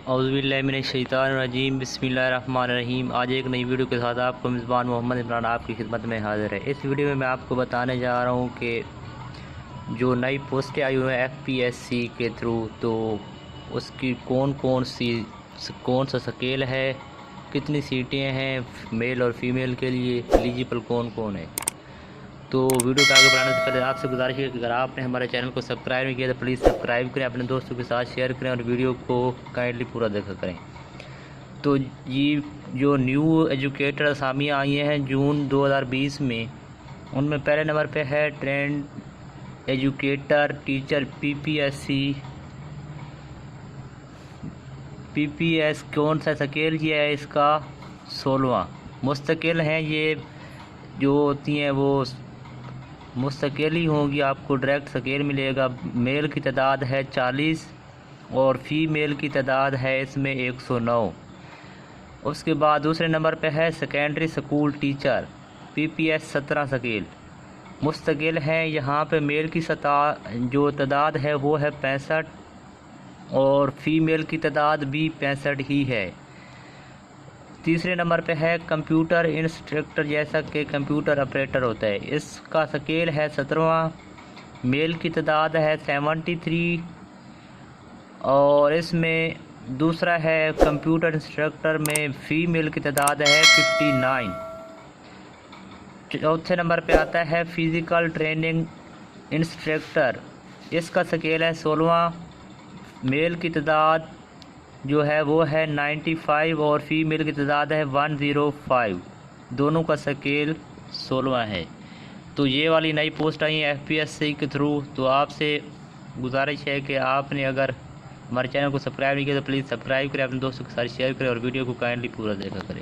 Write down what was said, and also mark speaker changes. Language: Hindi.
Speaker 1: औज़ुबिल्लाहिमिनश्शैतानिर्रजीम बिस्मिल्लाहिर्रहमानिर्रहीम। आज एक नई वीडियो के साथ आपको मेज़बान मोहम्मद इमरान आपकी खिदमत में हाज़िर है। इस वीडियो में मैं आपको बताने जा रहा हूँ कि जो नई पोस्टें आई हुई हैं FPSC के थ्रू, तो उसकी कौन सा स्केल है, कितनी सीटें हैं मेल और फीमेल के लिए, एलिजिबल कौन कौन है। तो वीडियो को आगे बढ़ाने से पहले आपसे गुजारिश है कि अगर आपने हमारे चैनल को सब्सक्राइब नहीं किया तो प्लीज़ सब्सक्राइब करें, अपने दोस्तों के साथ शेयर करें और वीडियो को काइंडली पूरा देखा करें। तो ये जो न्यू एजुकेटर असामियाँ आई हैं जून 2020 में, उनमें पहले नंबर पे है ट्रेंड एजुकेटर टीचर PPS। कौन सा स्केल ये है इसका? 16वां मुस्तकिल है। ये जो होती हैं वो मुस्तकिल ही होंगी, आपको डायरेक्ट स्केल मिलेगा। मेल की तादाद है 40 और फीमेल की तादाद है इसमें 109। उसके बाद दूसरे नंबर पे है secondary school teacher PPS 17 scale मुस्तकिल है। यहाँ पे मेल की जो तादाद है वो है 65 और फीमेल की तादाद भी 65 ही है। तीसरे नंबर पे है कंप्यूटर इंस्ट्रक्टर, जैसा कि कंप्यूटर ऑपरेटर होता है, इसका स्केल है 17वां। मेल की तादाद है 73 और इसमें दूसरा है कंप्यूटर इंस्ट्रक्टर में फ़ीमेल की तादाद है 59। चौथे नंबर पे आता है फ़िज़िकल ट्रेनिंग इंस्ट्रक्टर, इसका स्केल है 16वां। मेल की तादाद जो है वो है 95 और फीमेल की तादाद है 105। दोनों का स्केल 16वां है। तो ये वाली नई पोस्ट आई है FPSC के थ्रू। तो आपसे गुजारिश है कि आपने अगर हमारे चैनल को सब्सक्राइब नहीं किया तो प्लीज़ सब्सक्राइब करें, अपने दोस्तों के साथ शेयर करें और वीडियो को काइंडली पूरा देखा करें।